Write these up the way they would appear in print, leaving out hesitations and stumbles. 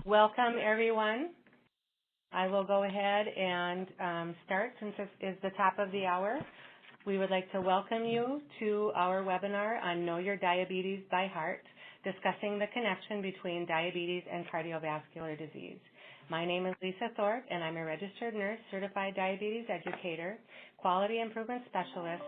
Welcome, everyone. I will go ahead and start since this is the top of the hour. We would like to welcome you to our webinar on Know Your Diabetes by Heart, discussing the connection between diabetes and cardiovascular disease. My name is Lisa Thorpe, and I'm a registered nurse, certified diabetes educator, quality improvement specialist,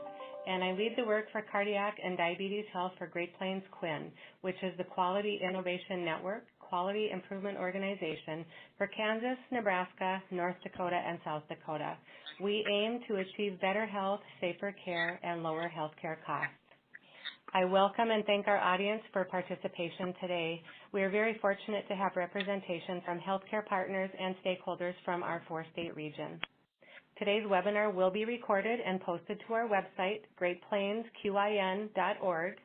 and I lead the work for cardiac and diabetes health for Great Plains Quinn, which is the Quality Innovation Network, Quality Improvement Organization for Kansas, Nebraska, North Dakota, and South Dakota. We aim to achieve better health, safer care, and lower healthcare costs. I welcome and thank our audience for participation today. We are very fortunate to have representation from healthcare partners and stakeholders from our 4-state region. Today's webinar will be recorded and posted to our website, greatplainsqin.org.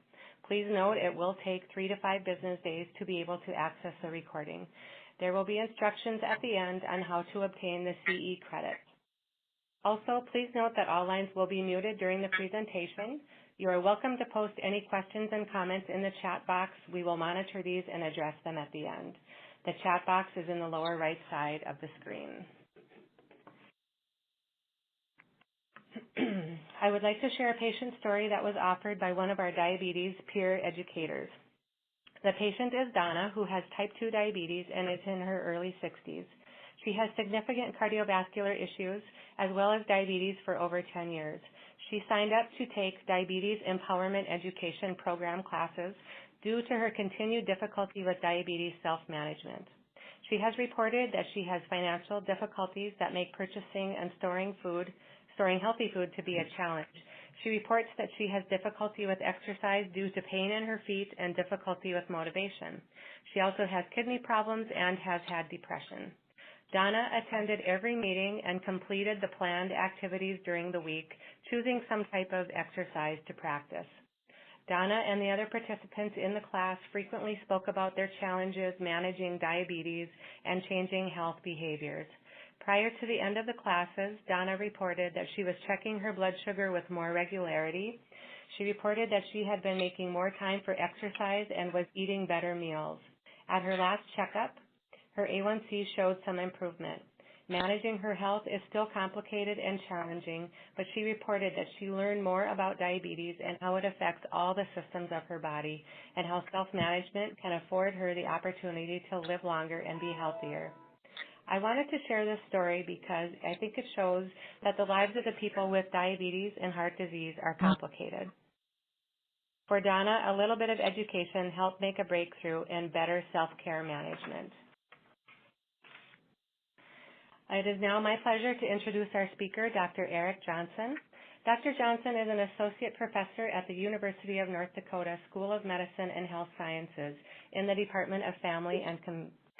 Please note it will take 3 to 5 business days to be able to access the recording. There will be instructions at the end on how to obtain the CE credit. Also, please note that all lines will be muted during the presentation. You are welcome to post any questions and comments in the chat box. We will monitor these and address them at the end. The chat box is in the lower right side of the screen. I would like to share a patient story that was offered by one of our diabetes peer educators. The patient is Donna, who has type 2 diabetes and is in her early 60s. She has significant cardiovascular issues as well as diabetes for over 10 years. She signed up to take Diabetes Empowerment Education Program classes due to her continued difficulty with diabetes self-management. She has reported that she has financial difficulties that make purchasing and storing healthy food to be a challenge. She reports that she has difficulty with exercise due to pain in her feet and difficulty with motivation. She also has kidney problems and has had depression. Donna attended every meeting and completed the planned activities during the week, choosing some type of exercise to practice. Donna and the other participants in the class frequently spoke about their challenges managing diabetes and changing health behaviors. Prior to the end of the classes, Donna reported that she was checking her blood sugar with more regularity. She reported that she had been making more time for exercise and was eating better meals. At her last checkup, her A1C showed some improvement. Managing her health is still complicated and challenging, but she reported that she learned more about diabetes and how it affects all the systems of her body and how self-management can afford her the opportunity to live longer and be healthier. I wanted to share this story because I think it shows that the lives of the people with diabetes and heart disease are complicated. For Donna, a little bit of education helped make a breakthrough in better self-care management. It is now my pleasure to introduce our speaker, Dr. Eric Johnson. Dr. Johnson is an associate professor at the University of North Dakota School of Medicine and Health Sciences in the Department of Family and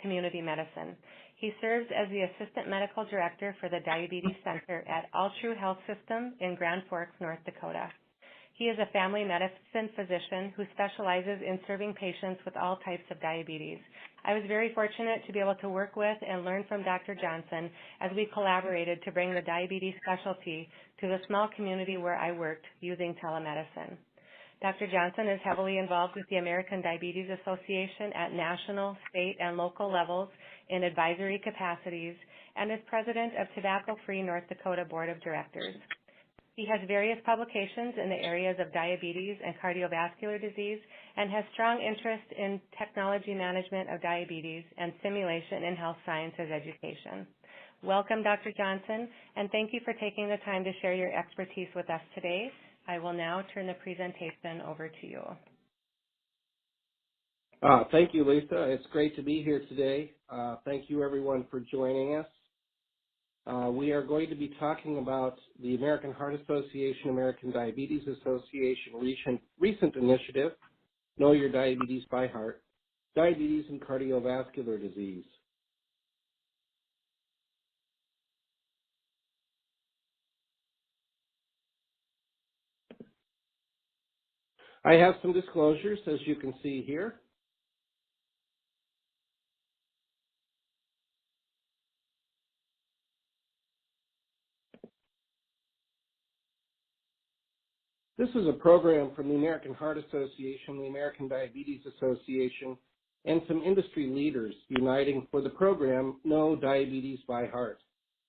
Community Medicine. He serves as the Assistant Medical Director for the Diabetes Center at All True Health System in Grand Forks, North Dakota. He is a family medicine physician who specializes in serving patients with all types of diabetes. I was very fortunate to be able to work with and learn from Dr. Johnson as we collaborated to bring the diabetes specialty to the small community where I worked using telemedicine. Dr. Johnson is heavily involved with the American Diabetes Association at national, state, and local levels in advisory capacities and is president of Tobacco Free North Dakota Board of Directors. He has various publications in the areas of diabetes and cardiovascular disease and has strong interest in technology management of diabetes and simulation in health sciences education. Welcome, Dr. Johnson, and thank you for taking the time to share your expertise with us today. I will now turn the presentation over to you. Thank you, Lisa. It's great to be here today. Thank you, everyone, for joining us. We are going to be talking about the American Heart Association, American Diabetes Association recent initiative, Know Your Diabetes by Heart, Diabetes and Cardiovascular Disease. I have some disclosures, as you can see here. This is a program from the American Heart Association, the American Diabetes Association, and some industry leaders uniting for the program Know Diabetes by Heart.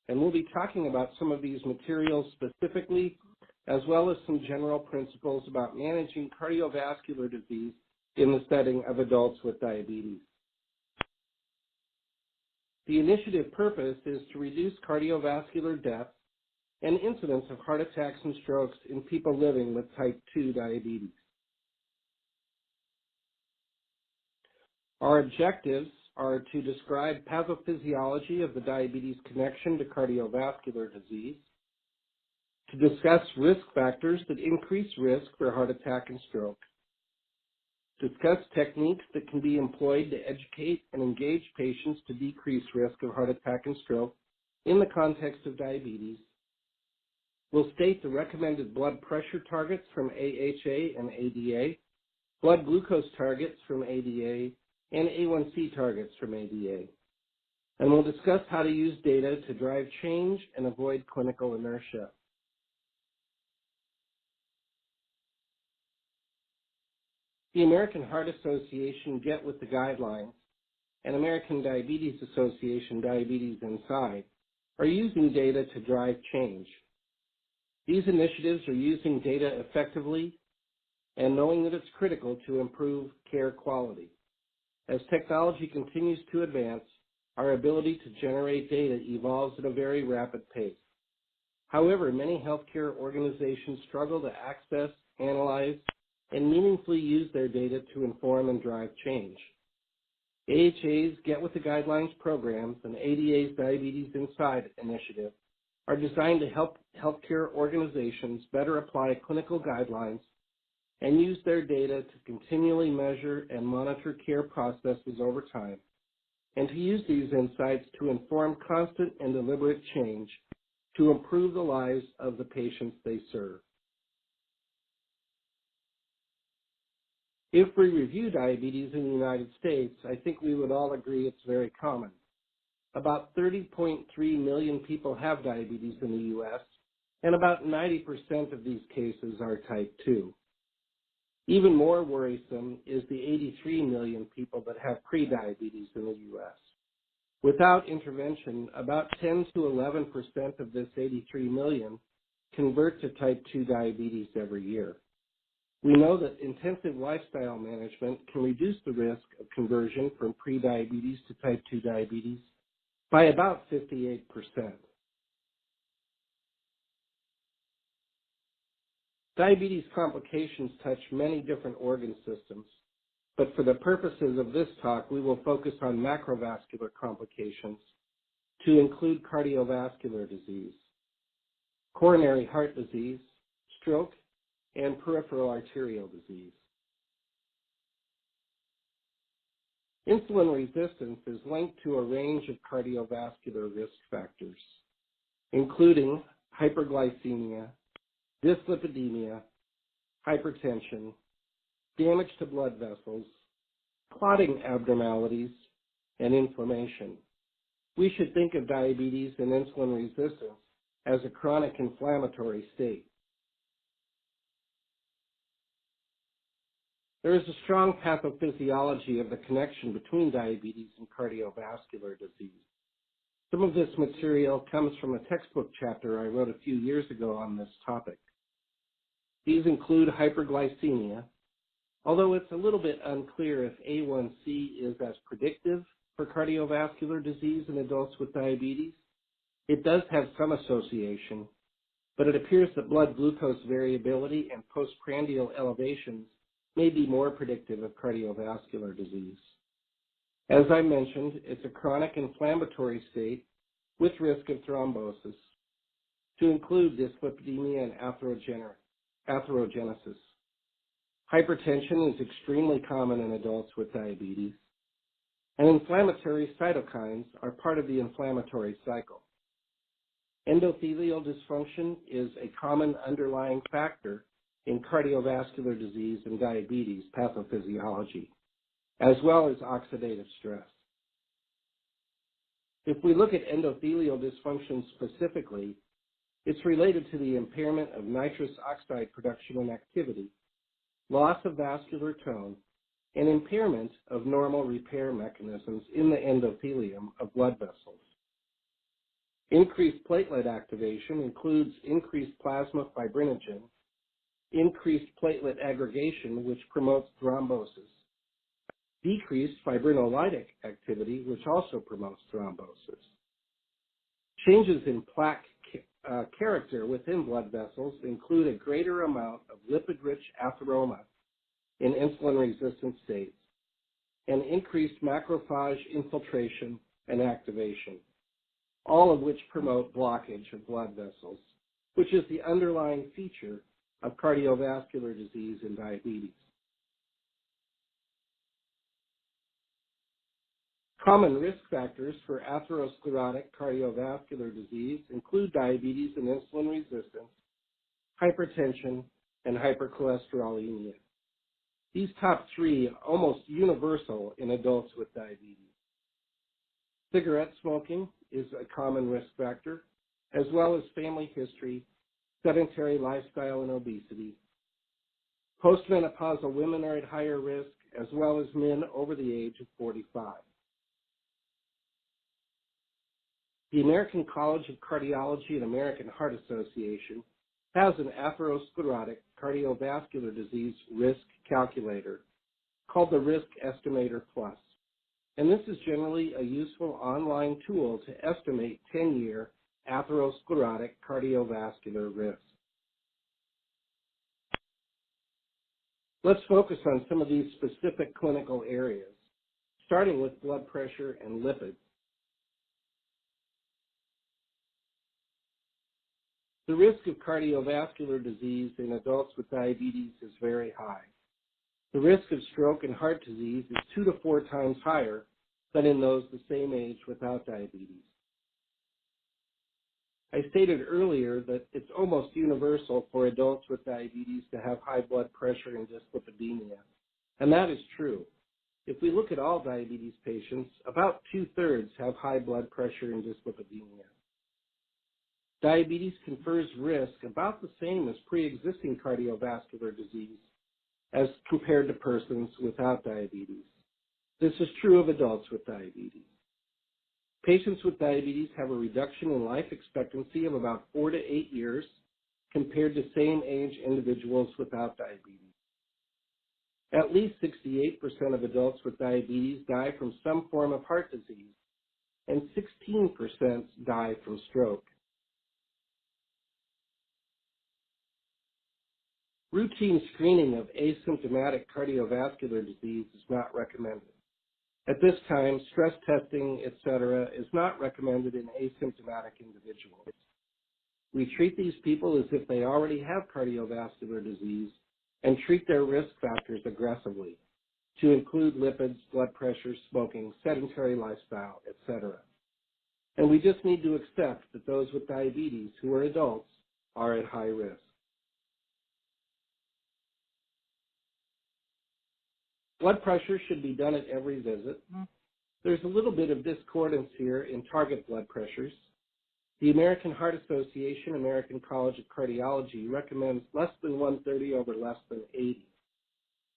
And we'll be talking about some of these materials specifically, as well as some general principles about managing cardiovascular disease in the setting of adults with diabetes. The initiative purpose is to reduce cardiovascular death and incidence of heart attacks and strokes in people living with type 2 diabetes. Our objectives are to describe pathophysiology of the diabetes connection to cardiovascular disease, to discuss risk factors that increase risk for heart attack and stroke, discuss techniques that can be employed to educate and engage patients to decrease risk of heart attack and stroke in the context of diabetes. We'll state the recommended blood pressure targets from AHA and ADA, blood glucose targets from ADA, and A1C targets from ADA. And we'll discuss how to use data to drive change and avoid clinical inertia. The American Heart Association Get With the Guidelines and American Diabetes Association Diabetes Inside are using data to drive change. These initiatives are using data effectively and knowing that it's critical to improve care quality. As technology continues to advance, our ability to generate data evolves at a very rapid pace. However, many healthcare organizations struggle to access, analyze, and meaningfully use their data to inform and drive change. AHA's Get With the Guidelines programs and ADA's Diabetes Inside initiative are designed to help healthcare organizations better apply clinical guidelines and use their data to continually measure and monitor care processes over time, and to use these insights to inform constant and deliberate change to improve the lives of the patients they serve. If we review diabetes in the United States, I think we would all agree it's very common. About 30.3 million people have diabetes in the U.S., and about 90% of these cases are type 2. Even more worrisome is the 83 million people that have prediabetes in the U.S. Without intervention, about 10 to 11% of this 83 million convert to type 2 diabetes every year. We know that intensive lifestyle management can reduce the risk of conversion from prediabetes to type 2 diabetes by about 58%. Diabetes complications touch many different organ systems, but for the purposes of this talk, we will focus on macrovascular complications to include cardiovascular disease, coronary heart disease, stroke, and peripheral arterial disease. Insulin resistance is linked to a range of cardiovascular risk factors, including hyperglycemia, dyslipidemia, hypertension, damage to blood vessels, clotting abnormalities, and inflammation. We should think of diabetes and insulin resistance as a chronic inflammatory state. There is a strong pathophysiology of the connection between diabetes and cardiovascular disease. Some of this material comes from a textbook chapter I wrote a few years ago on this topic. These include hyperglycemia, although it's a little bit unclear if A1C is as predictive for cardiovascular disease in adults with diabetes. It does have some association, but it appears that blood glucose variability and postprandial elevations may be more predictive of cardiovascular disease. As I mentioned, it's a chronic inflammatory state with risk of thrombosis, to include dyslipidemia and atherogenesis. Hypertension is extremely common in adults with diabetes, and inflammatory cytokines are part of the inflammatory cycle. Endothelial dysfunction is a common underlying factor in cardiovascular disease and diabetes pathophysiology, as well as oxidative stress. If we look at endothelial dysfunction specifically, it's related to the impairment of nitrous oxide production and activity, loss of vascular tone, and impairment of normal repair mechanisms in the endothelium of blood vessels. Increased platelet activation includes increased plasma fibrinogen, increased platelet aggregation, which promotes thrombosis, decreased fibrinolytic activity, which also promotes thrombosis. Changes in plaque character within blood vessels include a greater amount of lipid-rich atheroma in insulin-resistant states and increased macrophage infiltration and activation, all of which promote blockage of blood vessels, which is the underlying feature of cardiovascular disease and diabetes. Common risk factors for atherosclerotic cardiovascular disease include diabetes and insulin resistance, hypertension, and hypercholesterolemia. These top three are almost universal in adults with diabetes. Cigarette smoking is a common risk factor, as well as family history, sedentary lifestyle, and obesity. Postmenopausal women are at higher risk, as well as men over the age of 45. The American College of Cardiology and American Heart Association has an atherosclerotic cardiovascular disease risk calculator called the Risk Estimator Plus, and this is generally a useful online tool to estimate 10-year atherosclerotic cardiovascular risk. Let's focus on some of these specific clinical areas, starting with blood pressure and lipids. The risk of cardiovascular disease in adults with diabetes is very high. The risk of stroke and heart disease is 2 to 4 times higher than in those the same age without diabetes. I stated earlier that it's almost universal for adults with diabetes to have high blood pressure and dyslipidemia, and that is true. If we look at all diabetes patients, about 2/3 have high blood pressure and dyslipidemia. Diabetes confers risk about the same as pre-existing cardiovascular disease as compared to persons without diabetes. This is true of adults with diabetes. Patients with diabetes have a reduction in life expectancy of about 4 to 8 years compared to same-age individuals without diabetes. At least 68% of adults with diabetes die from some form of heart disease, and 16% die from stroke. Routine screening of asymptomatic cardiovascular disease is not recommended. At this time, stress testing, etc., is not recommended in asymptomatic individuals. We treat these people as if they already have cardiovascular disease and treat their risk factors aggressively, to include lipids, blood pressure, smoking, sedentary lifestyle, etc. And we just need to accept that those with diabetes who are adults are at high risk. Blood pressure should be done at every visit. There's a little bit of discordance here in target blood pressures. The American Heart Association, American College of Cardiology recommends less than 130 over less than 80.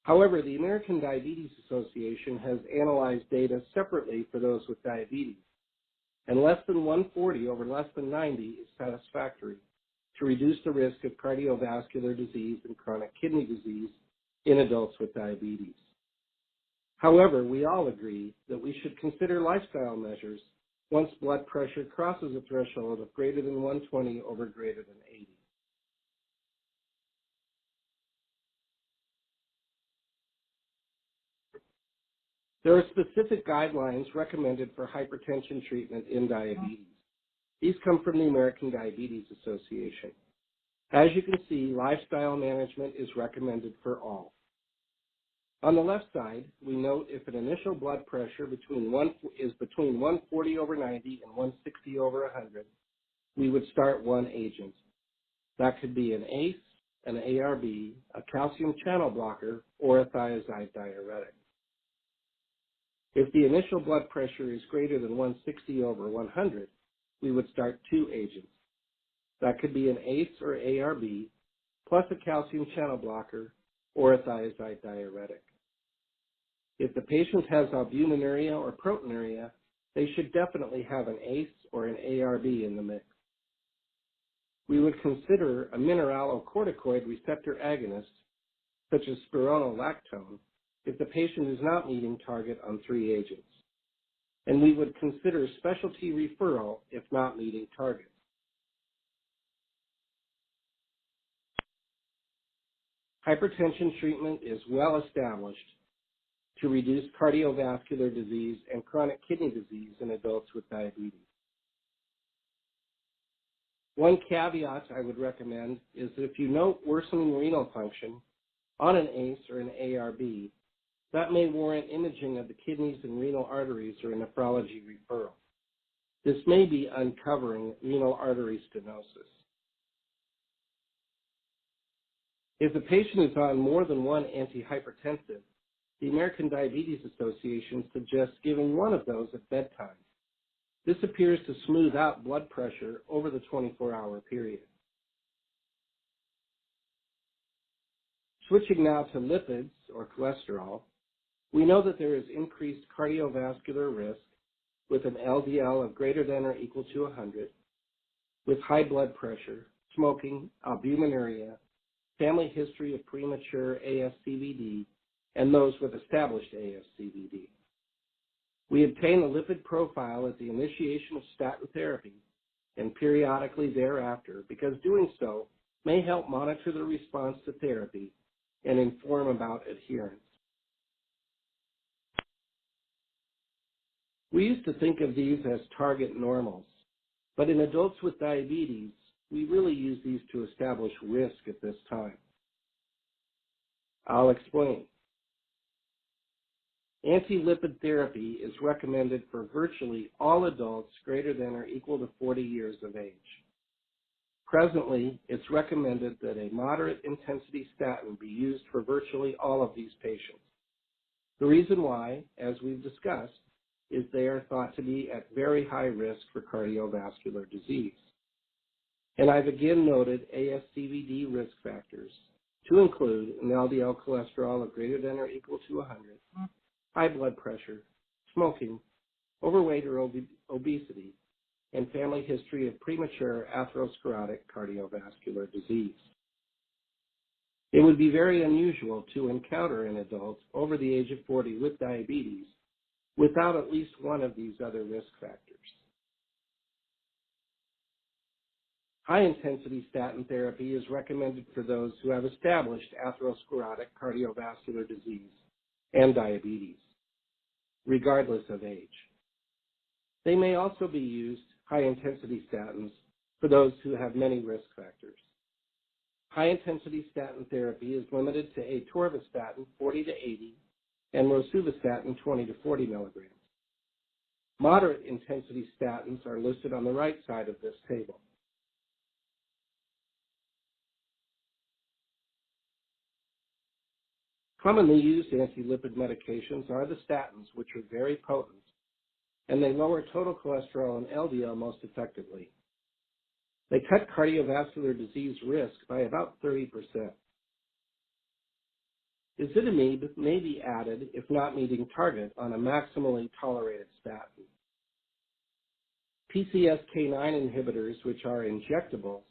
However, the American Diabetes Association has analyzed data separately for those with diabetes, and less than 140 over less than 90 is satisfactory to reduce the risk of cardiovascular disease and chronic kidney disease in adults with diabetes. However, we all agree that we should consider lifestyle measures once blood pressure crosses a threshold of greater than 120 over greater than 80. There are specific guidelines recommended for hypertension treatment in diabetes. These come from the American Diabetes Association. As you can see, lifestyle management is recommended for all. On the left side, we note if an initial blood pressure is between 140 over 90 and 160 over 100, we would start one agent. That could be an ACE, an ARB, a calcium channel blocker, or a thiazide diuretic. If the initial blood pressure is greater than 160 over 100, we would start two agents. That could be an ACE or ARB, plus a calcium channel blocker, or a thiazide diuretic. If the patient has albuminuria or proteinuria, they should definitely have an ACE or an ARB in the mix. We would consider a mineralocorticoid receptor agonist, such as spironolactone, if the patient is not meeting target on 3 agents. And we would consider specialty referral if not meeting target. Hypertension treatment is well established to reduce cardiovascular disease and chronic kidney disease in adults with diabetes. One caveat I would recommend is that if you note worsening renal function on an ACE or an ARB, that may warrant imaging of the kidneys and renal arteries or a nephrology referral. This may be uncovering renal artery stenosis. If the patient is on more than one antihypertensive, the American Diabetes Association suggests giving one of those at bedtime. This appears to smooth out blood pressure over the 24-hour period. Switching now to lipids or cholesterol, we know that there is increased cardiovascular risk with an LDL of greater than or equal to 100, with high blood pressure, smoking, albuminuria, family history of premature ASCVD, and those with established ASCVD. We obtain a lipid profile at the initiation of statin therapy and periodically thereafter because doing so may help monitor the response to therapy and inform about adherence. We used to think of these as target normals, but in adults with diabetes, we really use these to establish risk at this time. I'll explain. Anti-lipid therapy is recommended for virtually all adults greater than or equal to 40 years of age. Presently, it's recommended that a moderate intensity statin be used for virtually all of these patients. The reason why, as we've discussed, is they are thought to be at very high risk for cardiovascular disease. And I've again noted ASCVD risk factors to include an LDL cholesterol of greater than or equal to 100, high blood pressure, smoking, overweight or obesity, and family history of premature atherosclerotic cardiovascular disease. It would be very unusual to encounter an adult over the age of 40 with diabetes without at least one of these other risk factors. High-intensity statin therapy is recommended for those who have established atherosclerotic cardiovascular disease and diabetes, regardless of age. They may also be used, high-intensity statins, for those who have many risk factors. High-intensity statin therapy is limited to atorvastatin 40 to 80 and rosuvastatin 20 to 40 milligrams. Moderate intensity statins are listed on the right side of this table. Commonly used anti-lipid medications are the statins, which are very potent, and they lower total cholesterol and LDL most effectively. They cut cardiovascular disease risk by about 30%. Ezetimibe may be added if not meeting target on a maximally tolerated statin. PCSK9 inhibitors, which are injectables,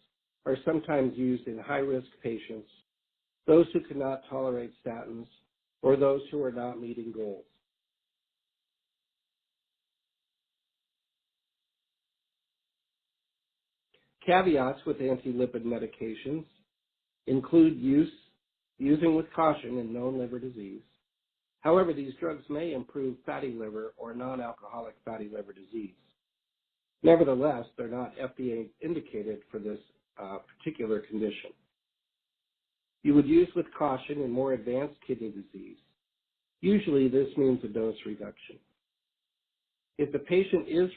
are sometimes used in high-risk patients, those who cannot tolerate statins, or those who are not meeting goals. Caveats with anti-lipid medications include using with caution in known liver disease. However, these drugs may improve fatty liver or non-alcoholic fatty liver disease. Nevertheless, they're not FDA indicated for this particular condition. You would use with caution in more advanced kidney disease. Usually this means a dose reduction. If the patient is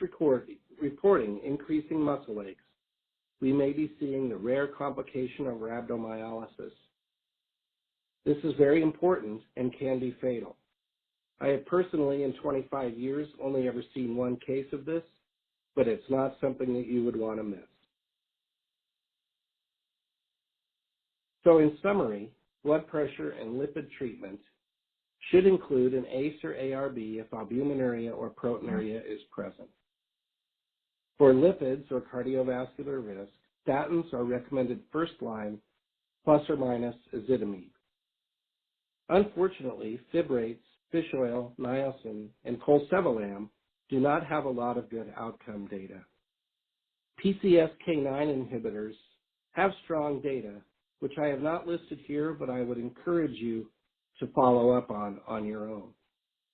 reporting increasing muscle aches, we may be seeing the rare complication of rhabdomyolysis. This is very important and can be fatal. I have personally, in 25 years, only ever seen one case of this, but it's not something that you would want to miss. So in summary, blood pressure and lipid treatment should include an ACE or ARB if albuminuria or proteinuria is present. For lipids or cardiovascular risk, statins are recommended first line plus or minus ezetimibe. Unfortunately, fibrates, fish oil, niacin, and colsevolam do not have a lot of good outcome data. PCSK9 inhibitors have strong data, which I have not listed here, but I would encourage you to follow up on your own.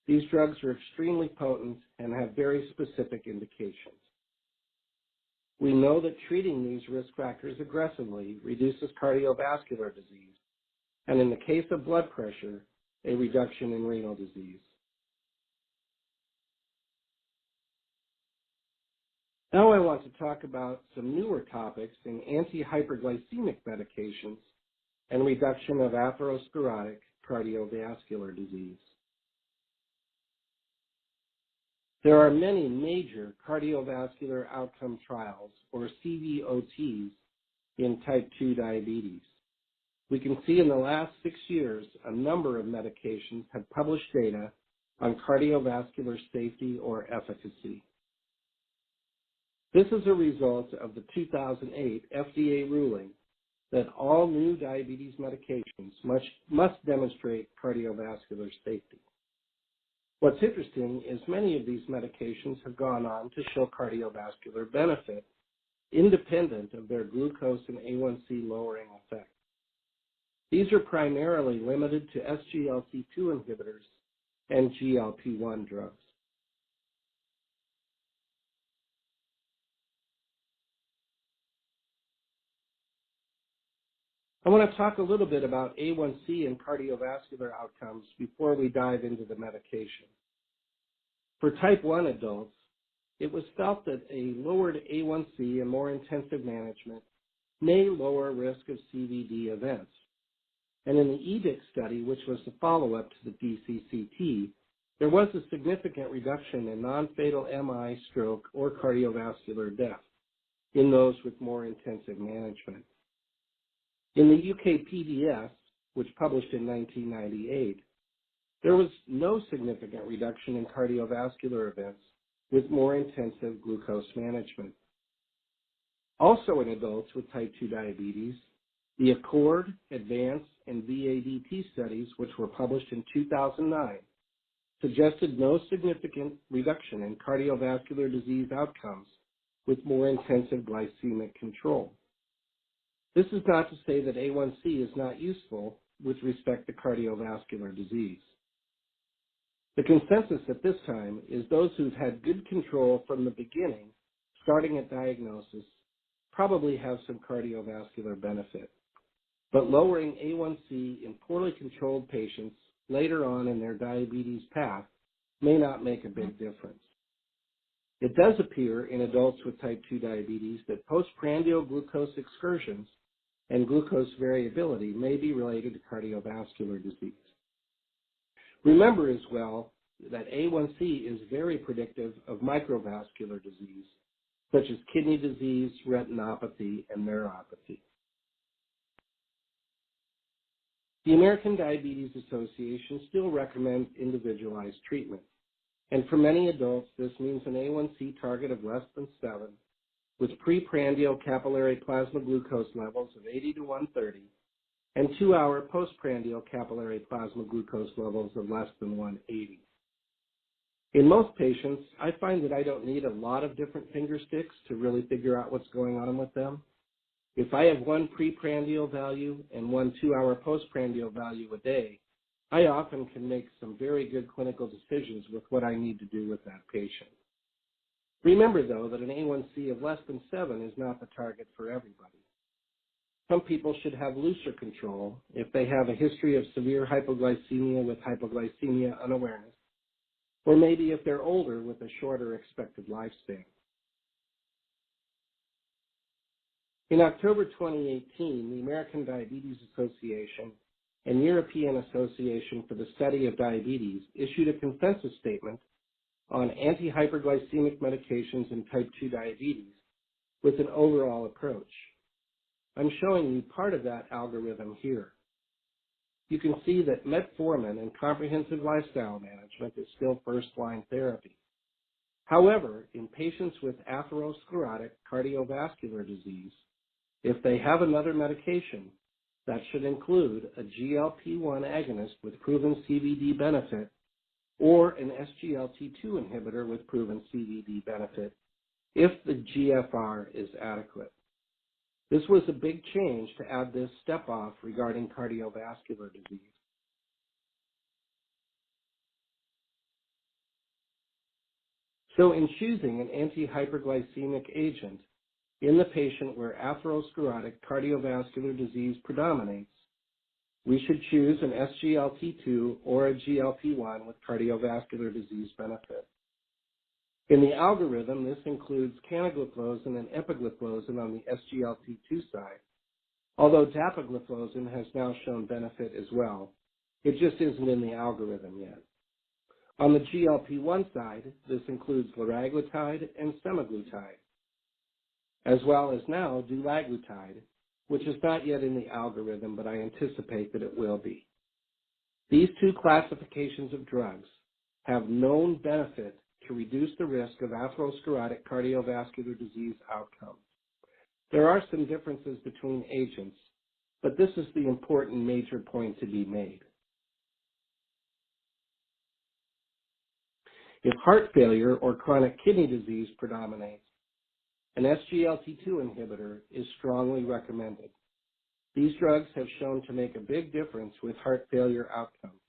These drugs are extremely potent and have very specific indications. We know that treating these risk factors aggressively reduces cardiovascular disease, and in the case of blood pressure, a reduction in renal disease. Now I want to talk about some newer topics in antihyperglycemic medications and reduction of atherosclerotic cardiovascular disease. There are many major cardiovascular outcome trials, or CVOTs, in type 2 diabetes. We can see in the last 6 years, a number of medications have published data on cardiovascular safety or efficacy. This is a result of the 2008 FDA ruling that all new diabetes medications must demonstrate cardiovascular safety. What's interesting is many of these medications have gone on to show cardiovascular benefit independent of their glucose and A1C lowering effect. These are primarily limited to SGLT2 inhibitors and GLP-1 drugs. I want to talk a little bit about A1C and cardiovascular outcomes before we dive into the medication. For type 1 adults, it was felt that a lowered A1C and more intensive management may lower risk of CVD events. And in the EDIC study, which was the follow-up to the DCCT, there was a significant reduction in non-fatal MI, stroke, or cardiovascular death in those with more intensive management. In the UK-PDS, which published in 1998, there was no significant reduction in cardiovascular events with more intensive glucose management. Also in adults with type 2 diabetes, the ACCORD, ADVANCE, and VADT studies, which were published in 2009, suggested no significant reduction in cardiovascular disease outcomes with more intensive glycemic control. This is not to say that A1C is not useful with respect to cardiovascular disease. The consensus at this time is those who've had good control from the beginning, starting at diagnosis, probably have some cardiovascular benefit. But lowering A1C in poorly controlled patients later on in their diabetes path may not make a big difference. It does appear in adults with type 2 diabetes that postprandial glucose excursions and glucose variability may be related to cardiovascular disease. Remember as well that A1C is very predictive of microvascular disease, such as kidney disease, retinopathy, and neuropathy. The American Diabetes Association still recommends individualized treatment, and for many adults, this means an A1C target of less than 7, with preprandial capillary plasma glucose levels of 80 to 130, and 2-hour postprandial capillary plasma glucose levels of less than 180. In most patients, I find that I don't need a lot of different finger sticks to really figure out what's going on with them. If I have one preprandial value and one 2-hour postprandial value a day, I often can make some very good clinical decisions with what I need to do with that patient. Remember, though, that an A1C of less than 7 is not the target for everybody. Some people should have looser control if they have a history of severe hypoglycemia with hypoglycemia unawareness, or maybe if they're older with a shorter expected lifespan. In October 2018, the American Diabetes Association and European Association for the Study of Diabetes issued a consensus statement on antihyperglycemic medications in type 2 diabetes with an overall approach. I'm showing you part of that algorithm here. you can see that metformin and comprehensive lifestyle management is still first-line therapy. However, in patients with atherosclerotic cardiovascular disease, if they have another medication, that should include a GLP-1 agonist with proven CVD benefit or an SGLT2 inhibitor with proven CVD benefit, if the GFR is adequate. This was a big change to add this step off regarding cardiovascular disease. So in choosing an antihyperglycemic agent in the patient where atherosclerotic cardiovascular disease predominates, we should choose an SGLT2 or a GLP-1 with cardiovascular disease benefit. In the algorithm, this includes canagliflozin and epagliflozin on the SGLT2 side, although dapagliflozin has now shown benefit as well. It just isn't in the algorithm yet. On the GLP-1 side, this includes liraglutide and semaglutide, as well as now dulaglutide, which is not yet in the algorithm, but I anticipate that it will be. These two classifications of drugs have known benefit to reduce the risk of atherosclerotic cardiovascular disease outcomes. There are some differences between agents, but this is the important major point to be made. If heart failure or chronic kidney disease predominates, an SGLT2 inhibitor is strongly recommended. These drugs have shown to make a big difference with heart failure outcomes.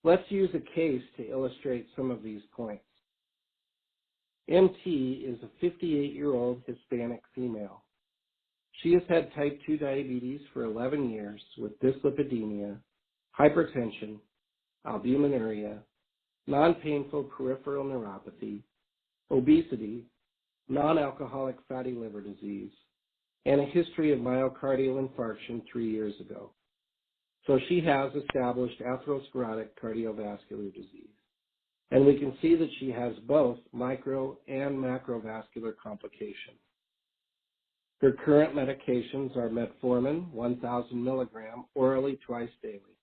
Let's use a case to illustrate some of these points. MT is a 58-year-old Hispanic female. She has had type 2 diabetes for 11 years with dyslipidemia, hypertension, albuminuria, non-painful peripheral neuropathy, obesity, non-alcoholic fatty liver disease, and a history of myocardial infarction 3 years ago. So she has established atherosclerotic cardiovascular disease. And we can see that she has both micro and macrovascular complications. Her current medications are metformin, 1,000 milligram orally twice daily,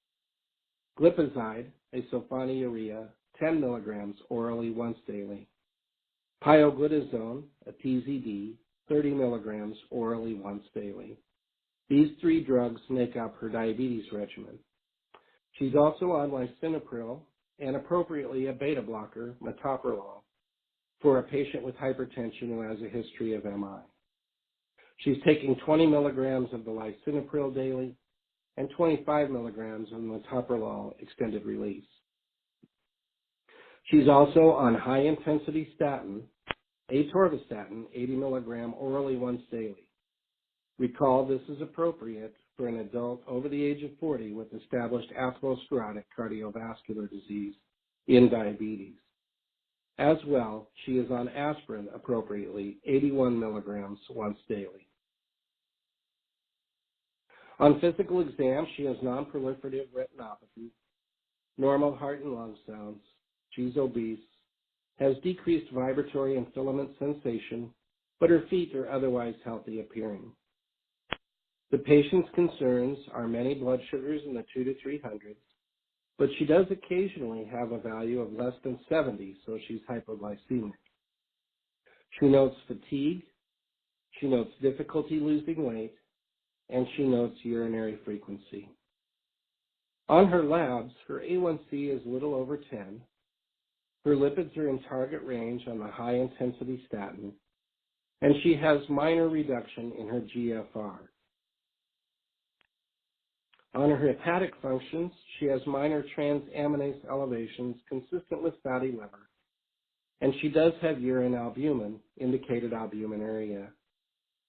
glipizide, a sulfonylurea, 10 milligrams orally once daily, pioglitazone, a TZD, 30 milligrams orally once daily. These three drugs make up her diabetes regimen. She's also on lisinopril and appropriately a beta blocker, metoprolol, for a patient with hypertension who has a history of MI. She's taking 20 milligrams of the lisinopril daily and 25 milligrams of metoprolol extended release. She's also on high-intensity statin, atorvastatin, 80 milligram orally once daily. Recall this is appropriate for an adult over the age of 40 with established atherosclerotic cardiovascular disease in diabetes. As well, she is on aspirin appropriately, 81 milligrams once daily. On physical exam, she has non-proliferative retinopathy, normal heart and lung sounds, she's obese, has decreased vibratory and filament sensation, but her feet are otherwise healthy appearing. The patient's concerns are many blood sugars in the 2 to 300s, but she does occasionally have a value of less than 70, so she's hypoglycemic. She notes fatigue, she notes difficulty losing weight, and she notes urinary frequency. On her labs, her A1C is a little over 10. Her lipids are in target range on the high-intensity statin, and she has minor reduction in her GFR. On her hepatic functions, she has minor transaminase elevations consistent with fatty liver, and she does have urine albumin, indicated albuminuria,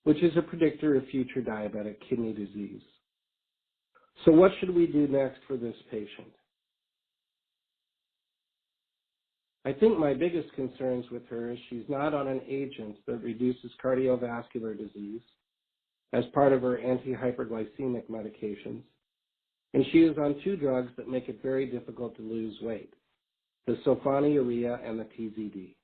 which is a predictor of future diabetic kidney disease. So what should we do next for this patient? I think my biggest concerns with her is she's not on an agent that reduces cardiovascular disease as part of her antihyperglycemic medications, and she is on two drugs that make it very difficult to lose weight, the sulfonylurea and the TZD.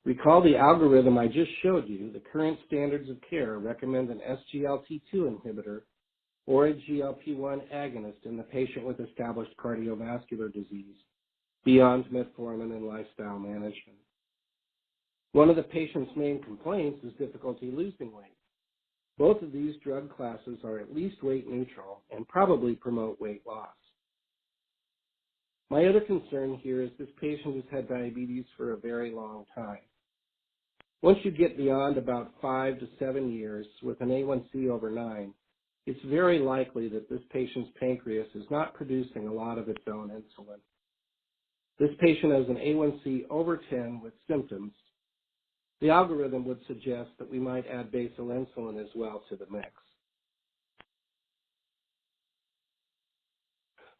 Recall the algorithm I just showed you. The current standards of care recommend an SGLT2 inhibitor or a GLP-1 agonist in the patient with established cardiovascular disease beyond metformin and lifestyle management. One of the patient's main complaints is difficulty losing weight. Both of these drug classes are at least weight neutral and probably promote weight loss. My other concern here is this patient has had diabetes for a very long time. Once you get beyond about 5 to 7 years with an A1C over 9, it's very likely that this patient's pancreas is not producing a lot of its own insulin. This patient has an A1C over 10 with symptoms. The algorithm would suggest that we might add basal insulin as well to the mix.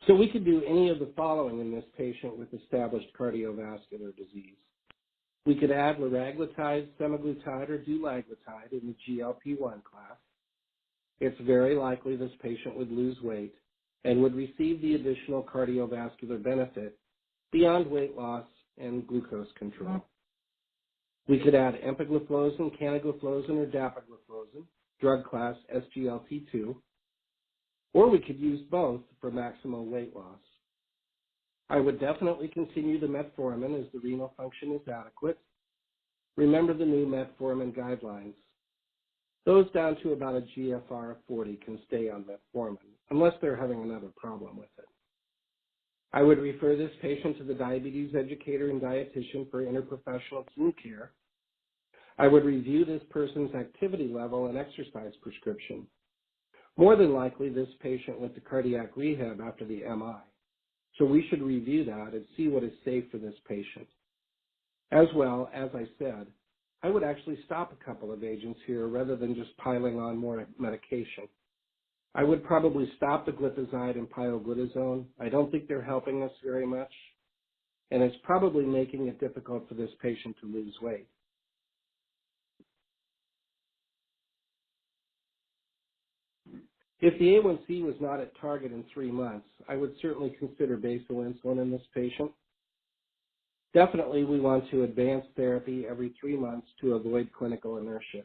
So we could do any of the following in this patient with established cardiovascular disease. We could add liraglutide, semaglutide, or dulaglutide in the GLP-1 class. It's very likely this patient would lose weight and would receive the additional cardiovascular benefit beyond weight loss and glucose control. We could add empagliflozin, canagliflozin, or dapagliflozin, drug class SGLT2, or we could use both for maximal weight loss. I would definitely continue the metformin as the renal function is adequate. Remember the new metformin guidelines. Those down to about a GFR of 40 can stay on metformin, unless they're having another problem with it. I would refer this patient to the diabetes educator and dietitian for interprofessional team care. I would review this person's activity level and exercise prescription. More than likely, this patient went to cardiac rehab after the MI, so we should review that and see what is safe for this patient. As well, as I said, I would actually stop a couple of agents here rather than just piling on more medication. I would probably stop the glipizide and pioglitazone. I don't think they're helping us very much, and it's probably making it difficult for this patient to lose weight. If the A1C was not at target in 3 months, I would certainly consider basal insulin in this patient. Definitely, we want to advance therapy every 3 months to avoid clinical inertia.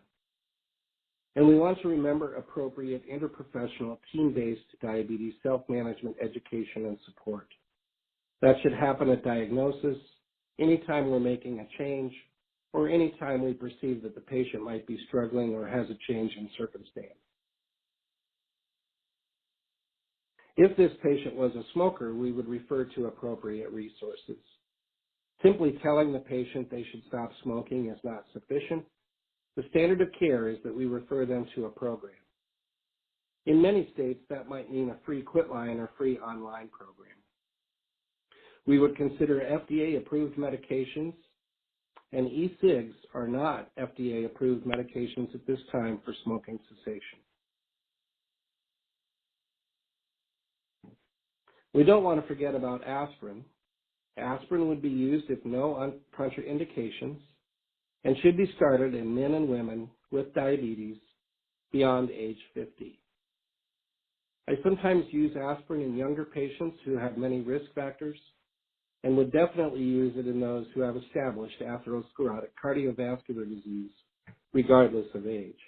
And we want to remember appropriate interprofessional team-based diabetes self-management education and support. That should happen at diagnosis, anytime we're making a change, or anytime we perceive that the patient might be struggling or has a change in circumstance. If this patient was a smoker, we would refer to appropriate resources. Simply telling the patient they should stop smoking is not sufficient. The standard of care is that we refer them to a program. In many states, that might mean a free quit line or free online program. We would consider FDA-approved medications, and e-cigs are not FDA-approved medications at this time for smoking cessation. We don't want to forget about aspirin. Aspirin would be used if no contraindications and should be started in men and women with diabetes beyond age 50. I sometimes use aspirin in younger patients who have many risk factors and would definitely use it in those who have established atherosclerotic cardiovascular disease, regardless of age.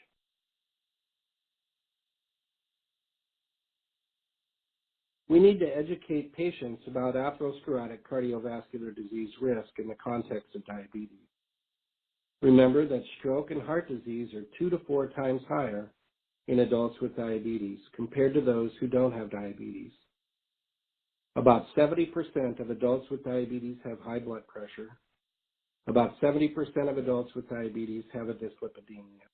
We need to educate patients about atherosclerotic cardiovascular disease risk in the context of diabetes. Remember that stroke and heart disease are 2 to 4 times higher in adults with diabetes compared to those who don't have diabetes. About 70% of adults with diabetes have high blood pressure. About 70% of adults with diabetes have a dyslipidemia.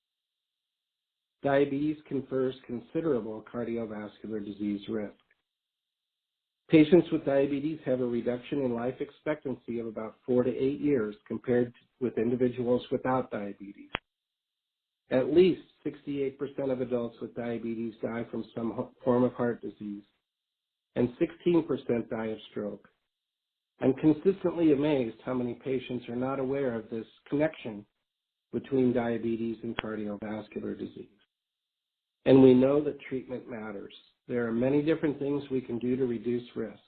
Diabetes confers considerable cardiovascular disease risk. Patients with diabetes have a reduction in life expectancy of about 4 to 8 years compared with individuals without diabetes. At least 68% of adults with diabetes die from some form of heart disease, and 16% die of stroke. I'm consistently amazed how many patients are not aware of this connection between diabetes and cardiovascular disease. And we know that treatment matters. There are many different things we can do to reduce risk,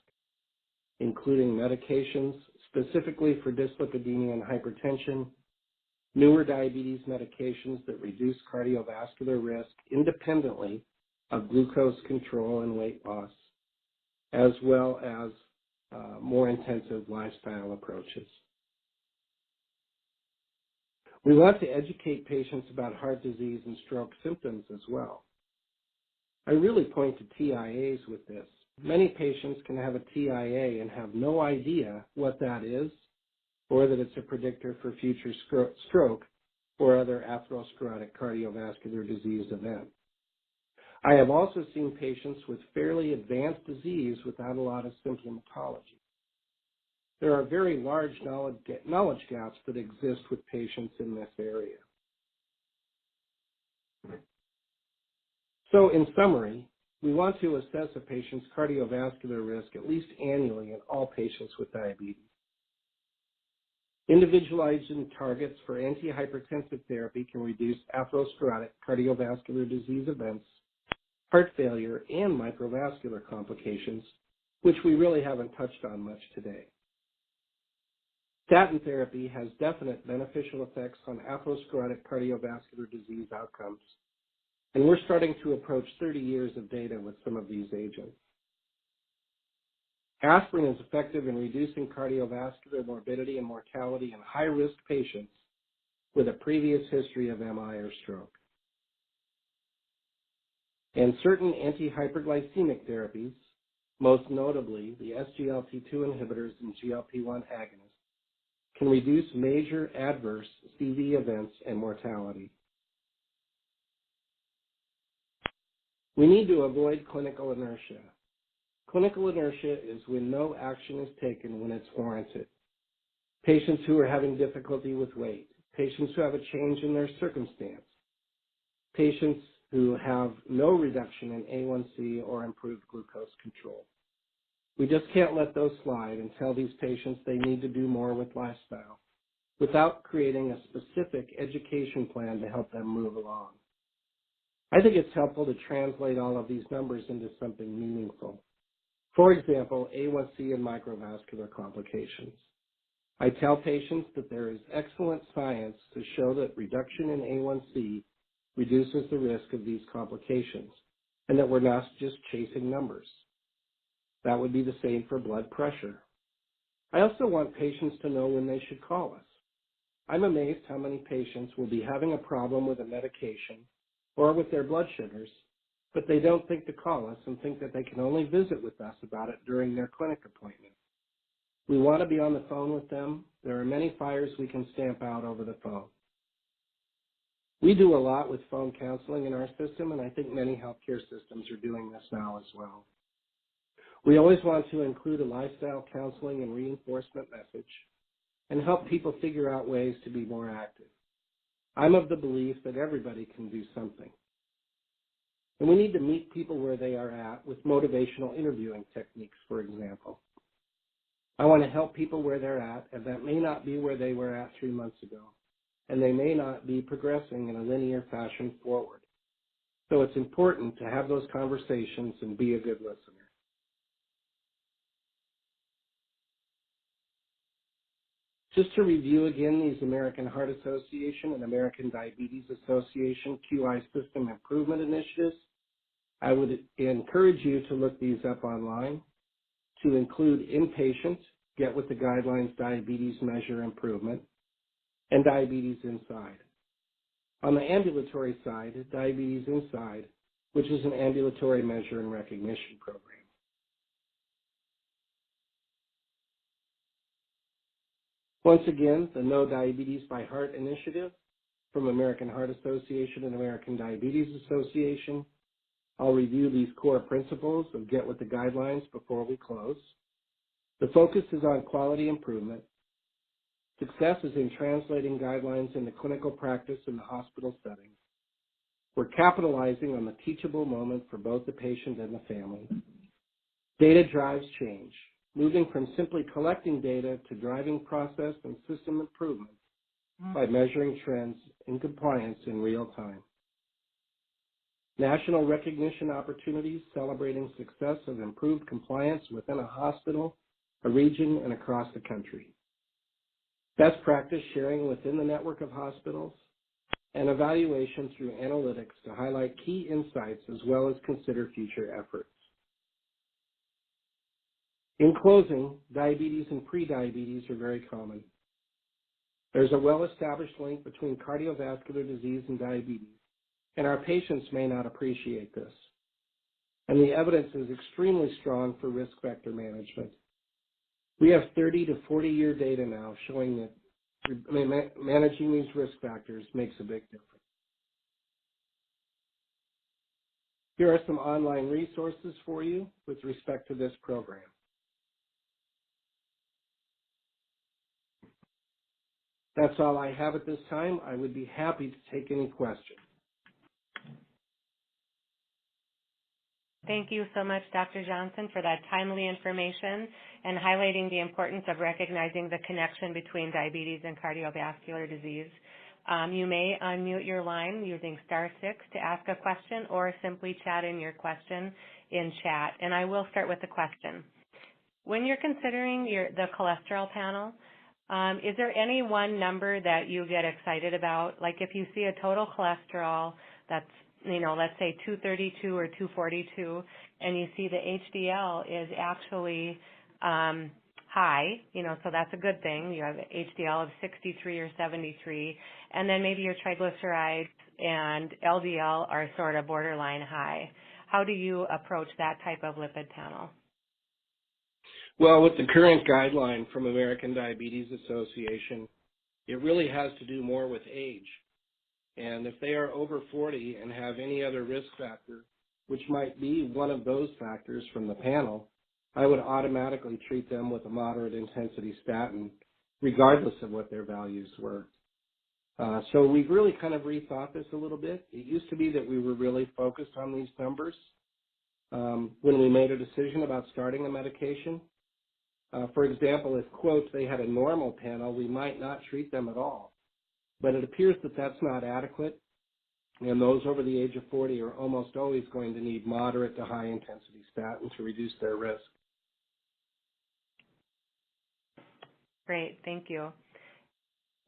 including medications specifically for dyslipidemia and hypertension, newer diabetes medications that reduce cardiovascular risk independently of glucose control and weight loss, as well as more intensive lifestyle approaches. We want to educate patients about heart disease and stroke symptoms as well. I really point to TIAs with this. Many patients can have a TIA and have no idea what that is, or that it's a predictor for future stroke or other atherosclerotic cardiovascular disease event. I have also seen patients with fairly advanced disease without a lot of symptomatology. There are very large knowledge gaps that exist with patients in this area. So in summary, we want to assess a patient's cardiovascular risk at least annually in all patients with diabetes. Individualized targets for antihypertensive therapy can reduce atherosclerotic cardiovascular disease events, heart failure, and microvascular complications, which we really haven't touched on much today. Statin therapy has definite beneficial effects on atherosclerotic cardiovascular disease outcomes, and we're starting to approach 30 years of data with some of these agents. Aspirin is effective in reducing cardiovascular morbidity and mortality in high-risk patients with a previous history of MI or stroke. And certain antihyperglycemic therapies, most notably the SGLT2 inhibitors and GLP-1 agonists, can reduce major adverse CV events and mortality. We need to avoid clinical inertia. Clinical inertia is when no action is taken when it's warranted. Patients who are having difficulty with weight, patients who have a change in their circumstance, patients who have no reduction in A1C or improved glucose control. We just can't let those slide and tell these patients they need to do more with lifestyle without creating a specific education plan to help them move along. I think it's helpful to translate all of these numbers into something meaningful. For example, A1C and microvascular complications. I tell patients that there is excellent science to show that reduction in A1C reduces the risk of these complications, and that we're not just chasing numbers. That would be the same for blood pressure. I also want patients to know when they should call us. I'm amazed how many patients will be having a problem with a medication or with their blood sugars, but they don't think to call us and think that they can only visit with us about it during their clinic appointment. We want to be on the phone with them. There are many fires we can stamp out over the phone. We do a lot with phone counseling in our system, and I think many healthcare systems are doing this now as well. We always want to include a lifestyle counseling and reinforcement message and help people figure out ways to be more active. I'm of the belief that everybody can do something. And we need to meet people where they are at with motivational interviewing techniques, for example. I want to help people where they're at, and that may not be where they were at 3 months ago, and they may not be progressing in a linear fashion forward. So it's important to have those conversations and be a good listener. Just to review again these American Heart Association and American Diabetes Association QI system improvement initiatives, I would encourage you to look these up online, to include inpatient, Get With the Guidelines Diabetes Measure Improvement, and Diabetes Inside. On the ambulatory side, Diabetes Inside, which is an ambulatory measure and recognition program. Once again, the No Diabetes by Heart initiative from American Heart Association and American Diabetes Association. I'll review these core principles of Get With the Guidelines before we close. The focus is on quality improvement. Success is in translating guidelines into clinical practice in the hospital setting. We're capitalizing on the teachable moment for both the patient and the family. Data drives change, moving from simply collecting data to driving process and system improvement by measuring trends in compliance in real time. National recognition opportunities celebrating success of improved compliance within a hospital, a region, and across the country. best practice sharing within the network of hospitals, and evaluation through analytics to highlight key insights as well as consider future efforts. In closing, diabetes and prediabetes are very common. There's a well-established link between cardiovascular disease and diabetes, and our patients may not appreciate this. And the evidence is extremely strong for risk factor management. We have 30 to 40-year data now showing that managing these risk factors makes a big difference. Here are some online resources for you with respect to this program. That's all I have at this time. I would be happy to take any questions. Thank you so much, Dr. Johnson, for that timely information and highlighting the importance of recognizing the connection between diabetes and cardiovascular disease. You may unmute your line using *6 to ask a question or simply chat in your question in chat. And I will start with the question. When you're considering the cholesterol panel, is there any one number that you get excited about? Like if you see a total cholesterol that's, let's say 232 or 242, and you see the HDL is actually high, so that's a good thing. You have HDL of 63 or 73, and then maybe your triglycerides and LDL are sort of borderline high. How do you approach that type of lipid panel? Well, with the current guideline from American Diabetes Association, it really has to do more with age. And if they are over 40 and have any other risk factor, which might be one of those factors from the panel, I would automatically treat them with a moderate intensity statin, regardless of what their values were. So we've really kind of rethought this a little bit. It used to be that we were really focused on these numbers when we made a decision about starting a medication. For example, if, quote, they had a normal panel, we might not treat them at all. But it appears that that's not adequate, and those over the age of 40 are almost always going to need moderate to high intensity statin to reduce their risk. Great, thank you.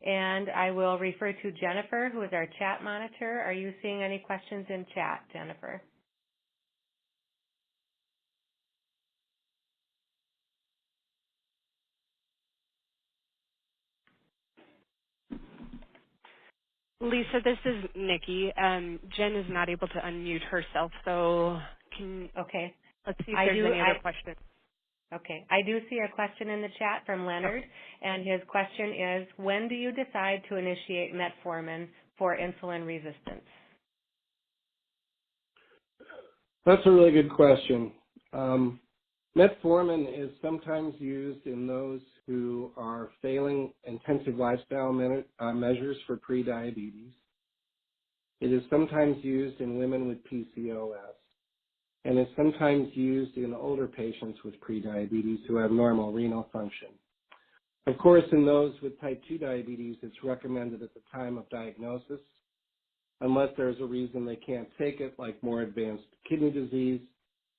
And I will refer to Jennifer, who is our chat monitor. Are you seeing any questions in chat, Jennifer? Lisa, this is Nikki. Jen is not able to unmute herself, so let's see if there's any other questions. Okay, I do see a question in the chat from Leonard, and his question is, when do you decide to initiate metformin for insulin resistance? That's a really good question. Metformin is sometimes used in those who are failing intensive lifestyle measures for prediabetes. It is sometimes used in women with PCOS, and it's sometimes used in older patients with prediabetes who have normal renal function. Of course, in those with type 2 diabetes, it's recommended at the time of diagnosis, unless there's a reason they can't take it, like more advanced kidney disease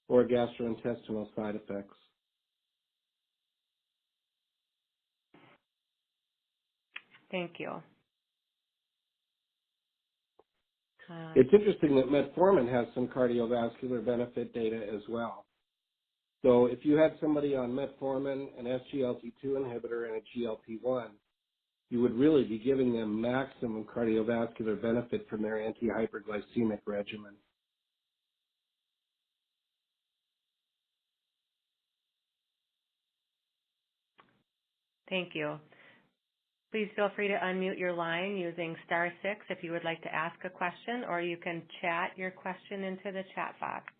or gastrointestinal side effects. Thank you. It's interesting that metformin has some cardiovascular benefit data as well. So if you had somebody on metformin, an SGLT2 inhibitor, and a GLP-1, you would really be giving them maximum cardiovascular benefit from their antihyperglycemic regimen. Thank you. Please feel free to unmute your line using *6 if you would like to ask a question, or you can chat your question into the chat box.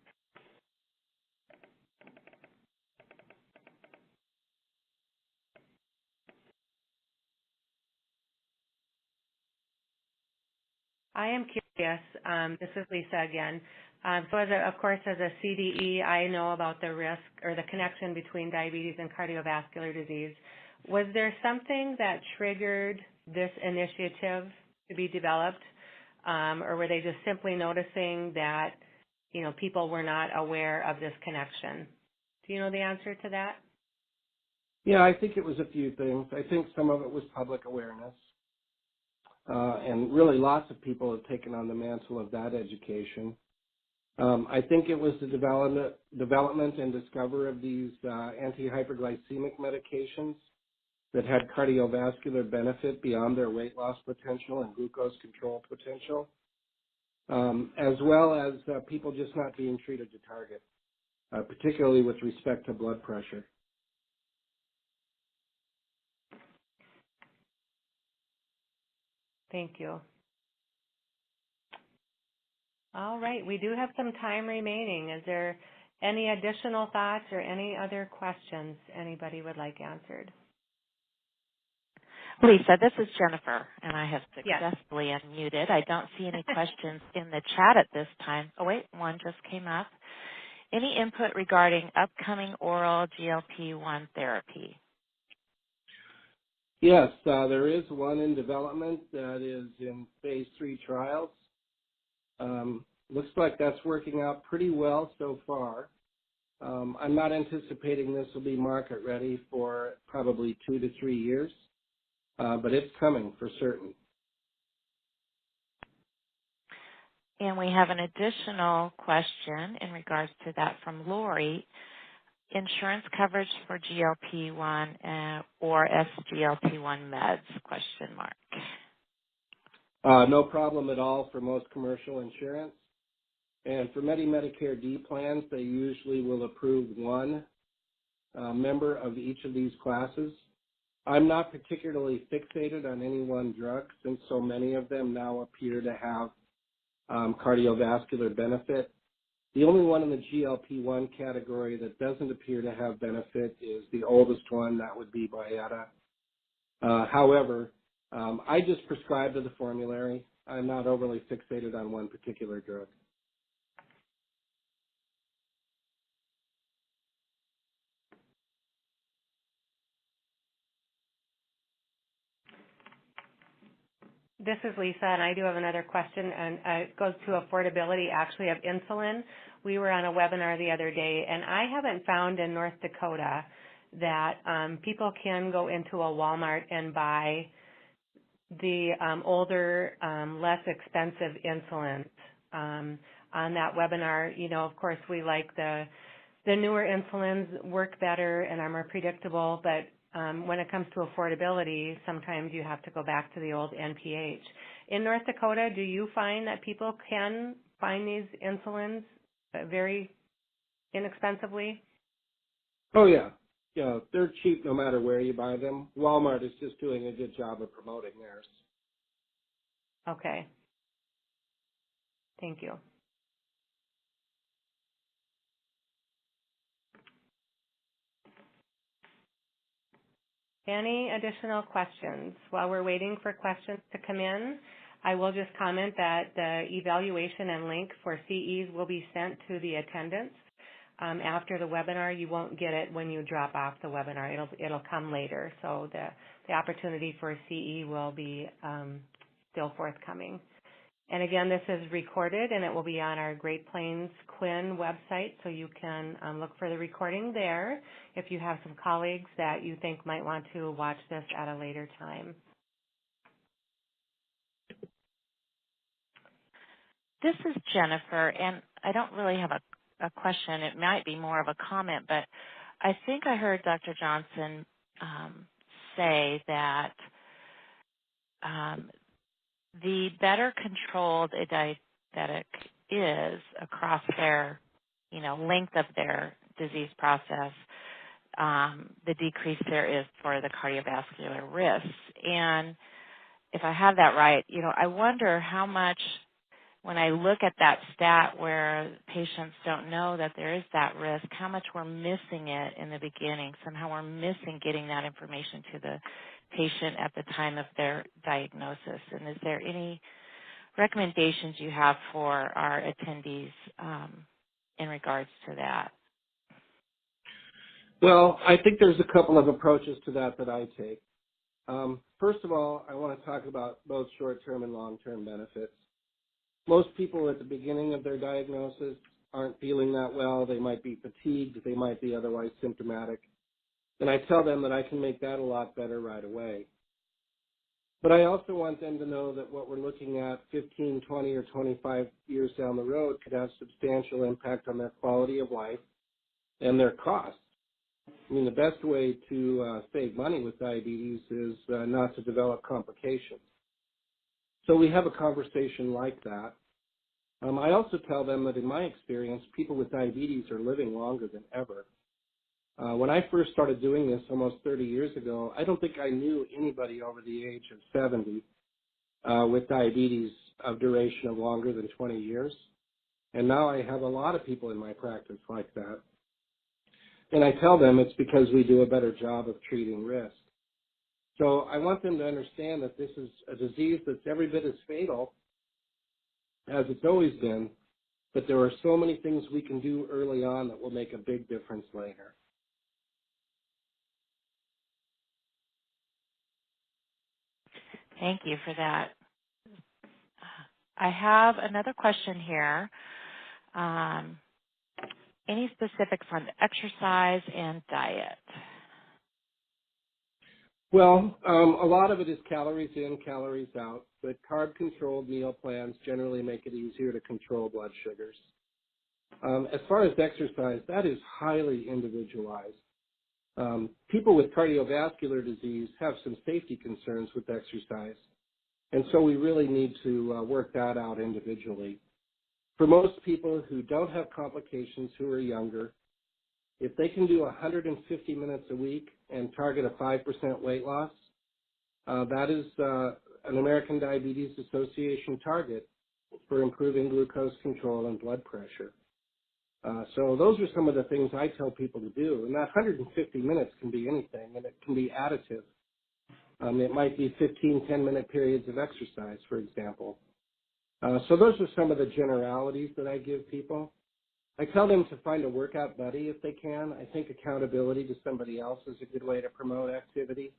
I am curious, this is Lisa again. So of course, as a CDE, I know about the risk or the connection between diabetes and cardiovascular disease. Was there something that triggered this initiative to be developed, or were they just simply noticing that, people were not aware of this connection? Do you know the answer to that? Yeah, I think it was a few things. I think some of it was public awareness. And really lots of people have taken on the mantle of that education. I think it was the development and discovery of these antihyperglycemic medications that had cardiovascular benefit beyond their weight loss potential and glucose control potential, as well as people just not being treated to target, particularly with respect to blood pressure. Thank you. All right, we do have some time remaining. Is there any additional thoughts or any other questions anybody would like answered? Lisa, this is Jennifer, and I have successfully unmuted. I don't see any questions in the chat at this time. Oh, wait, one just came up. Any input regarding upcoming oral GLP-1 therapy? Yes, there is one in development that is in phase 3 trials. Looks like that's working out pretty well so far. I'm not anticipating this will be market ready for probably 2 to 3 years, but it's coming for certain. And we have an additional question in regards to that from Lori. Insurance coverage for GLP-1 or SGLT1 meds, question mark. No problem at all for most commercial insurance. And for Medicare D plans, they usually will approve one member of each of these classes. I'm not particularly fixated on any one drug since so many of them now appear to have cardiovascular benefit. The only one in the GLP-1 category that doesn't appear to have benefit is the oldest one, that would be Byetta. However, I just prescribe to the formulary. I'm not overly fixated on one particular drug. This is Lisa, and I do have another question, and it goes to affordability, actually, of insulin. We were on a webinar the other day, and I haven't found in North Dakota that people can go into a Walmart and buy the older, less expensive insulins. On that webinar, you know, of course, we like the newer insulins work better and are more predictable, but when it comes to affordability, sometimes you have to go back to the old NPH. In North Dakota, do you find that people can find these insulins very inexpensively? Oh, yeah. Yeah, they're cheap no matter where you buy them. Walmart is just doing a good job of promoting theirs. Okay. Thank you. Any additional questions? While we're waiting for questions to come in, I will just comment that the evaluation and link for CEs will be sent to the attendants after the webinar. You won't get it when you drop off the webinar. It'll come later. So the opportunity for a CE will be still forthcoming. And again, this is recorded, and it will be on our Great Plains Quinn website, so you can look for the recording there if you have some colleagues that you think might want to watch this at a later time. This is Jennifer, and I don't really have a question. It might be more of a comment, but I think I heard Dr. Johnson say that the better controlled a diabetic is across their, length of their disease process, the decrease there is for the cardiovascular risks. And if I have that right, I wonder how much, when I look at that stat where patients don't know that there is that risk, how much we're missing it in the beginning. Somehow we're missing getting that information to the patient at the time of their diagnosis. And is there any recommendations you have for our attendees in regards to that? Well, I think there's a couple of approaches to that I take. First of all, I want to talk about both short-term and long-term benefits. Most people at the beginning of their diagnosis aren't feeling that well. They might be fatigued. They might be otherwise symptomatic. And I tell them that I can make that a lot better right away. But I also want them to know that what we're looking at 15, 20, or 25 years down the road could have substantial impact on their quality of life and their costs. I mean, the best way to save money with diabetes is not to develop complications. So we have a conversation like that. I also tell them that in my experience, people with diabetes are living longer than ever. When I first started doing this almost 30 years ago, I don't think I knew anybody over the age of 70 with diabetes of duration of longer than 20 years. And now I have a lot of people in my practice like that. And I tell them it's because we do a better job of treating risk. So I want them to understand that this is a disease that's every bit as fatal as it's always been, but there are so many things we can do early on that will make a big difference later. Thank you for that. I have another question here. Any specifics on exercise and diet? Well, a lot of it is calories in, calories out, but carb-controlled meal plans generally make it easier to control blood sugars. As far as exercise, that is highly individualized. People with cardiovascular disease have some safety concerns with exercise, and so we really need to work that out individually. For most people who don't have complications who are younger, if they can do 150 minutes a week and target a 5% weight loss, that is an American Diabetes Association target for improving glucose control and blood pressure. So those are some of the things I tell people to do. And that 150 minutes can be anything, and it can be additive. It might be 15, 10-minute periods of exercise, for example. So those are some of the generalities that I give people. I tell them to find a workout buddy if they can. I think accountability to somebody else is a good way to promote activity.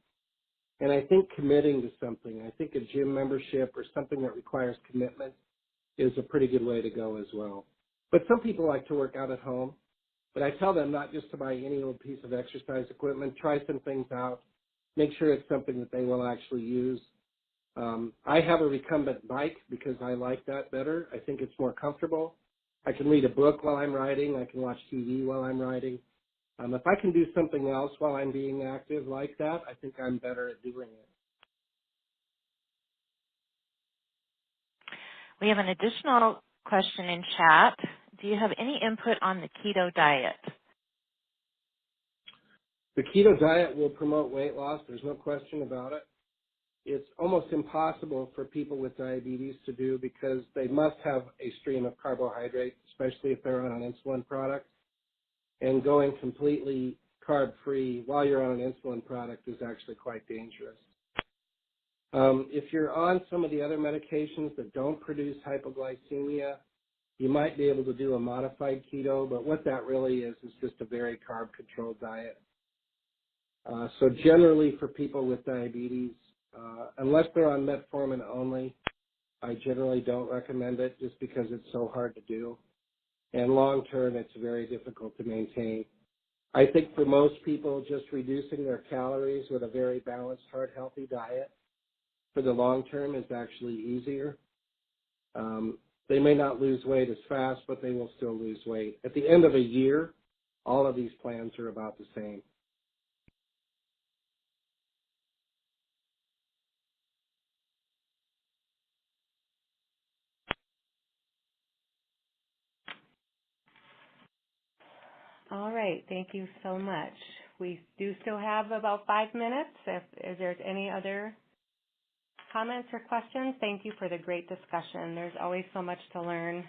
And I think committing to something. I think a gym membership or something that requires commitment is a pretty good way to go as well. But some people like to work out at home. But I tell them not just to buy any old piece of exercise equipment. Try some things out. Make sure it's something that they will actually use. I have a recumbent bike because I like that better. I think it's more comfortable. I can read a book while I'm riding. I can watch TV while I'm riding. If I can do something else while I'm being active like that, I think I'm better at doing it. We have an additional question in chat. Do you have any input on the keto diet? The keto diet will promote weight loss. There's no question about it. It's almost impossible for people with diabetes to do because they must have a stream of carbohydrate, especially if they're on an insulin product. And going completely carb-free while you're on an insulin product is actually quite dangerous. If you're on some of the other medications that don't produce hypoglycemia, you might be able to do a modified keto, but what that really is just a very carb-controlled diet. So generally for people with diabetes, unless they're on metformin only, I generally don't recommend it just because it's so hard to do. And long term, it's very difficult to maintain. I think for most people, just reducing their calories with a very balanced, heart-healthy diet for the long term is actually easier. They may not lose weight as fast, but they will still lose weight. At the end of a year, all of these plans are about the same. All right, thank you so much. We do still have about 5 minutes. If there's any other comments or questions, thank you for the great discussion. There's always so much to learn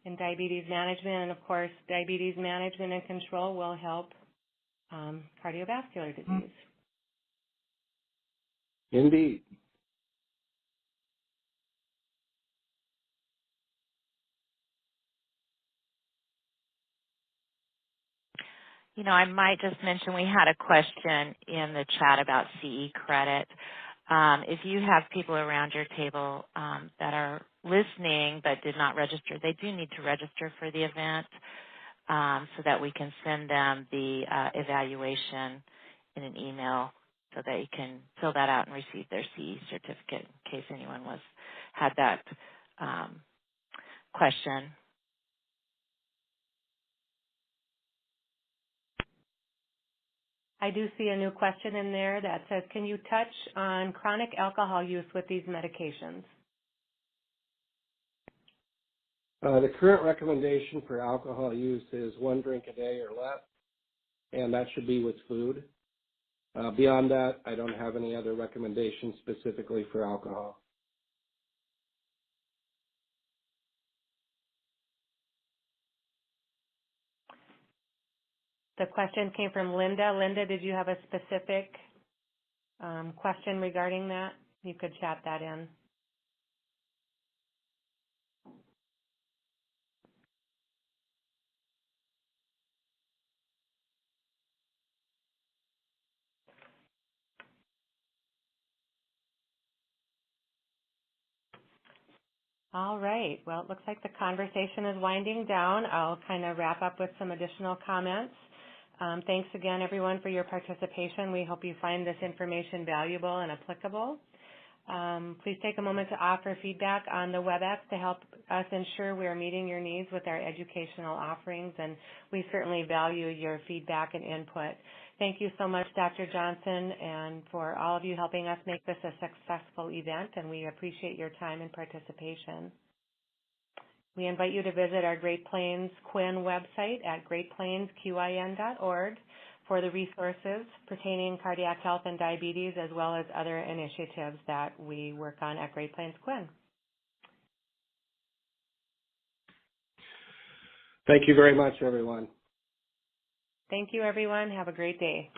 in diabetes management, and of course, diabetes management and control will help cardiovascular disease. Indeed. You know, I might just mention we had a question in the chat about CE credit. If you have people around your table that are listening but did not register, they do need to register for the event. so that we can send them the evaluation in an email so they can fill that out and receive their CE certificate in case anyone had that question. I do see a new question in there that says, can you touch on chronic alcohol use with these medications? The current recommendation for alcohol use is 1 drink a day or less, and that should be with food. Beyond that, I don't have any other recommendations specifically for alcohol. The question came from Linda. Linda, did you have a specific question regarding that? You could chat that in. All right. Well, it looks like the conversation is winding down. I'll kind of wrap up with some additional comments. Thanks again, everyone, for your participation. We hope you find this information valuable and applicable. Please take a moment to offer feedback on the WebEx to help us ensure we are meeting your needs with our educational offerings, and we certainly value your feedback and input. Thank you so much, Dr. Johnson, and for all of you helping us make this a successful event, and we appreciate your time and participation. We invite you to visit our Great Plains Quinn website at greatplainsquin.org for the resources pertaining cardiac health and diabetes, as well as other initiatives that we work on at Great Plains Quinn. Thank you very much, everyone. Thank you, everyone. Have a great day.